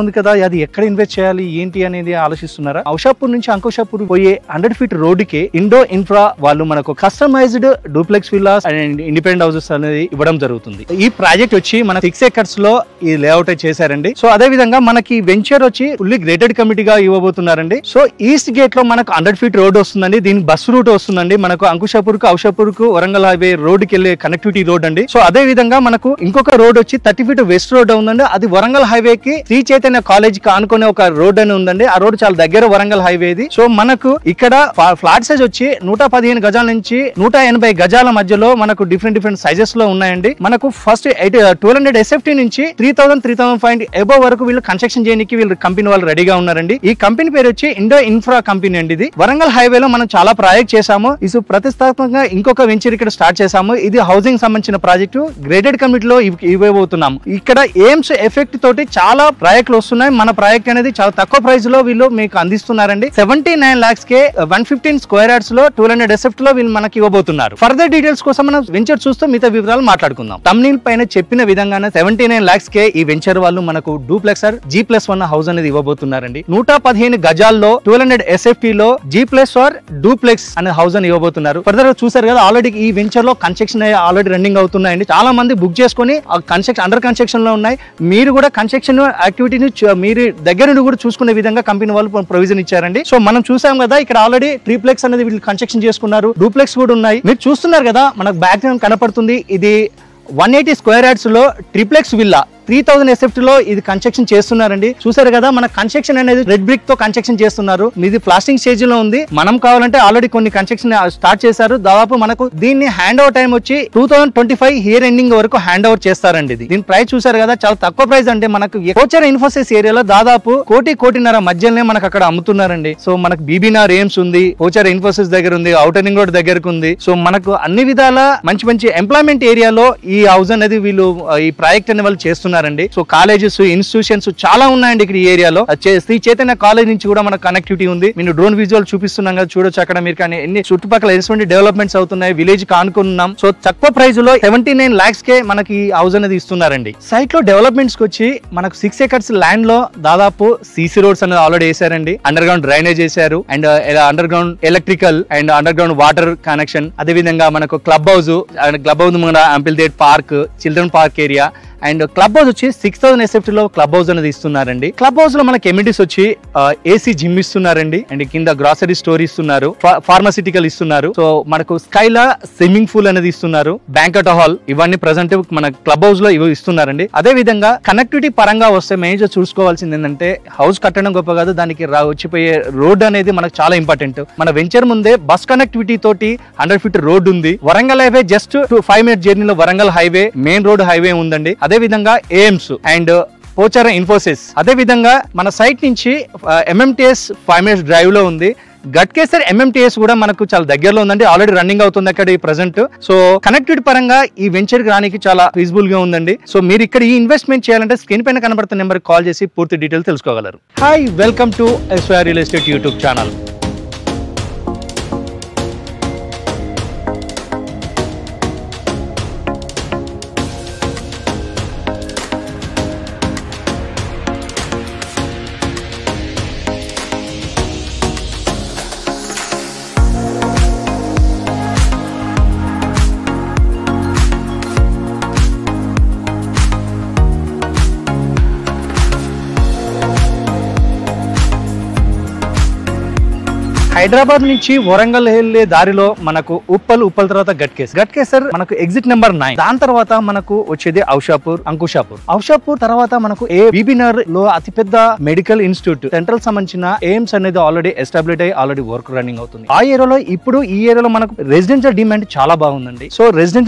ఉంది కదా, అది ఎక్కడ ఇన్వెస్ట్ చేయాలి ఏంటి అనేది ఆలోచిస్తున్నారా? ఔషాపూర్ నుంచి అంకుషాపూర్ పోయే 100 ఫీట్ రోడ్డుకి ఇండో ఇన్ఫ్రా వాళ్ళు మనకు customised duplex villas and independent houses అనేది ఇవ్వడం జరుగుతుంది. ఈ ప్రాజెక్ట్ వచ్చి మన 6 acres లో ఈ లేఅవుట్ చేశారండి. సో అదే విధంగా మనకి వెంచర్ వచ్చి ఫుల్లీ గ్రేటెడ్ కమిటీగా ఇవ్వబోతున్నారండి. సో ఈస్ట్ గేట్ లో మనకు 100 ఫీట్ రోడ్ వస్తుందండి. దీని బస్ రూట్ వస్తుందండి మనకు అంకుషాపూర్ కు ఔషాపూర్ కు వరంగల్ హైవే రోడ్ కి వెళ్ళే కనెక్టివిటీ రోడ్ అండి. సో అదే విధంగా మనకు ఇంకొక రోడ్ వచ్చి 30 ఫీట్ వెస్ట్ రోడ్ ఉందండి. అది వరంగల్ హైవే కి శ్రీ చైతన్య కాలేజ్ కి ఆనుకునే ఒక రోడ్ అని ఉందండి. ఆ రోడ్ చాలా దగ్గర వరంగల్ హైవేది. సో మనకు ఇక్కడ ఫ్లాట్ సైజ్ వచ్చి 115 గజాల నుంచి 180 గజాల మధ్యలో మనకు డిఫరెంట్ సైజెస్ లో ఉన్నాయండి. మనకు ఫస్ట్ 1200 SFT నుంచి 3000 అబోవ్ వరకు వీళ్ళు కన్స్ట్రక్షన్ చేయడానికి వీళ్ళు కంపెనీ వాళ్ళు రెడీగా ఉన్నారండి. ఈ కంపెనీ పేరు వచ్చి ఇండో ఇన్ఫ్రా కంపెనీ అండి. ఇది వరంగల్ హైవేలో మనం చాలా ప్రాజెక్ట్ చేసాము. ఇది ప్రతిష్టాత్మకంగా ఇంకొక వెంచర్ ఇక్కడ స్టార్ట్ చేసాము. ఇది హౌసింగ్ సంబంధించిన ప్రాజెక్టు గ్రేటెడ్ కమిటీలో ఇవ్వబోతున్నాము. ఇక్కడ ఎయిమ్స్ ఎఫెక్ట్ తోటి చాలా ప్రాజెక్టులు వస్తున్నాయి. మన ప్రాజెక్ట్ అనేది చాలా తక్కువ ప్రైస్ లో వీళ్ళు మీకు అందిస్తున్నారండి. 79 lakhs కే 115 square yards లో 1200 SFT లో వీళ్ళు మనకి ఇవ్వబోతున్నారు. ఫర్దర్ డీటెయిల్స్ కోసం మనం వెంచర్ చూస్తూ మిగతా వివరాలు మాట్లాడుకుందాం. తమ్నీల్ పైన చెప్పిన విధంగానే 79 lakhs కే ఈ వెంచర్ వాళ్ళు మనకు డూప్లెక్సర్ G+1 హౌస్ అనేది ఇవ్వబోతున్నారండి. 115 గజాల్లో 1200 SFT లో G+1 డూప్లెక్స్ అనే హౌస్ అని ఇవ్వబోతున్నారు. ఫర్దర్ చూసారు కదా, ఆల్రెడీ ఈ వెంచర్ లో కన్స్ట్రక్షన్ ఆల్రెడీ రన్నింగ్ అవుతున్నాయండి. చాలా మంది బుక్ చేసుకుని అండర్ కన్స్ట్రక్షన్ లో ఉన్నాయి. మీరు కూడా కన్స్ట్రక్షన్ యాక్టివిటీని మీరు దగ్గర నుండి కూడా చూసుకునే విధంగా కంపెనీ వాళ్ళు ప్రొవిజన్ ఇచ్చారండి. సో మనం చూసాం కదా, ఇక్కడ ఆల్రెడీ ట్రిప్లెక్స్ అనేది వీళ్ళు కన్స్ట్రక్షన్ చేసుకున్నారు. డూప్లెక్స్ కూడా ఉన్నాయి. మీరు చూస్తున్నారు కదా, మనకు బ్యాక్ గ్రౌండ్ కనపడుతుంది. ఇది 180 square yards లో ట్రిప్లెక్స్ విల్లా 3000 SFT లో ఇది కన్స్ట్రక్షన్ చేస్తున్నారండి. చూసారు కదా, మన కన్స్ట్రక్షన్ అనేది రెడ్ బ్రిక్ తో కన్స్ట్రక్షన్ చేస్తున్నారు. ఇది ప్లాస్టింగ్ స్టేజ్ లో ఉంది. మనం కావాలంటే ఆల్రెడీ కొన్ని కన్స్ట్రక్షన్ స్టార్ట్ చేశారు. దాదాపు మనకు దీన్ని హ్యాండ్ ఓవర్ టైం వచ్చి 2025 ఇయర్ ఎండింగ్ వరకు హ్యాండ్ ఓవర్ చేస్తారండి. దీని ప్రైస్ చూసారు కదా, చాలా తక్కువ ప్రైస్. అంటే మనకు కోచర్ ఇన్ఫోసిస్ ఏరియాలో దాదాపు 1.5 మధ్యలోనే మనకు అక్కడ అమ్ముతున్నారండి. సో మనకు బీబీనార్ ఎయిమ్స్ ఉంది, కోచర్ ఇన్ఫోసిస్ దగ్గర ఉంది, ఔటర్ రింగ్ రోడ్ దగ్గరకు ఉంది. సో మనకు అన్ని విధాల మంచి ఎంప్లాయ్మెంట్ ఏరియాలో ఈ హౌస్ అనేది వీళ్ళు ఈ ప్రాజెక్ట్ అనే వాళ్ళు చేస్తున్నారు. సో కాలేజెస్, ఇన్స్టిట్యూషన్స్ చాలా ఉన్నాయండి ఇక్కడ ఈ ఏరియాలో. శ్రీ చైతన్య కాలేజ్ నుంచి కూడా మనకు కనెక్టివిటీ ఉంది. నేను డ్రోన్ విజువల్ చూపిస్తున్నాం కదా, చూడొచ్చు అక్కడ మీరు. కానీ ఎన్ని చుట్టుపక్కల ఎటువంటి డెవలప్మెంట్స్ అవుతున్నాయి, విలేజ్ కి ఆనుకున్నాం. సో తక్కువ ప్రైస్ లో 79 lakhs కే మనకి హౌస్ అనేది ఇస్తున్నారండి. సైట్ లో డెవలప్మెంట్స్ కి వచ్చి మనకు 6 acres ల్యాండ్ లో దాదాపు CC రోడ్స్ అనేది ఆల్రెడీ వేసారండి. అండర్ గ్రౌండ్ డ్రైనేజ్ వేశారు and under ground electrical and under ground water connection. అదే విధంగా మనకు club house amphitheatre park, children park area and club house వచ్చి 6000 SFT లో క్లబ్ హౌస్ అనేది ఇస్తున్నారండి. క్లబ్ హౌస్ లో మనకి ఎమ్యూనిటీస్ వచ్చి AC జిమ్ ఇస్తున్నారండి అండ్ కింద గ్రాసరీ స్టోర్ ఇస్తున్నారు, ఫార్మాసిటికల్ ఇస్తున్నారు. సో మనకు స్కైలా స్విమ్మింగ్ పూల్ అనేది ఇస్తున్నారు, బ్యాంకెట్ హాల్, ఇవన్నీ ప్రెసెంట్ మన క్లబ్ హౌస్ లో ఇవి ఇస్తున్నారండి. అదే విధంగా కనెక్టివిటీ పరంగా వస్తే మేజర్ చూసుకోవాల్సింది ఏంటంటే, హౌస్ కట్టడం గొప్ప కాదు, దానికి వచ్చిపోయే రోడ్ అనేది మనకు చాలా ఇంపార్టెంట్. మన వెంచర్ ముందే బస్ కనెక్టివిటీ తోటి 100 ఫీట్ రోడ్ ఉంది. వరంగల్ హైవే జస్ట్ 5 minute జర్నీలో Warangal highway main road highway ఉందండి. అదే విధంగా ఎయిమ్స్ అండ్ పోచార ఇన్ఫోసిస్. అదే విధంగా మన సైట్ నుంచి MMTS 5 minutes డ్రైవ్ లో ఉంది. గట్కేసర్ MMTS కూడా మనకు చాలా దగ్గరలో ఉందండి. ఆల్రెడీ రన్నింగ్ అవుతుంది అక్కడ ఈ ప్రెసెంట్. సో కనెక్టివిటీ పరంగా ఈ వెంచర్ రానికి చాలా ఫీజిబుల్ గా ఉందండి. సో మీరు ఇక్కడ ఈ ఇన్వెస్ట్మెంట్ చేయాలంటే స్క్రీన్ పైన కనబడుతున్న నెంబర్ కాల్ చేసి పూర్తి డీటెయిల్స్ తెలుసుకోగలరు. Hi, welcome to SYR real estate YouTube channel. Hyderabad నుంచి వరంగల్ వెళ్లే దారిలో మనకు ఉప్పల్ తర్వాత గట్కేసర్ మనకు ఎగ్జిట్ నెంబర్ 9. దాని తర్వాత మనకు వచ్చేది ఔషాపూర్ తర్వాత మనకు బీబీనార్ లో అతిపెద్ద మెడికల్ ఇన్స్టిట్యూట్ సెంట్రల్ సంబంధించిన ఎయిమ్స్ అనేది ఆల్రెడీ ఎస్టాబ్లిష్ అయ్యి ఆల్రెడీ వర్క్ రన్నింగ్ అవుతుంది. ఆ ఏరియాలో ఇప్పుడు ఈ ఏరియాలో మనకు రెసిడెన్షియల్ డిమాండ్ చాలా బాగుందండి. So residential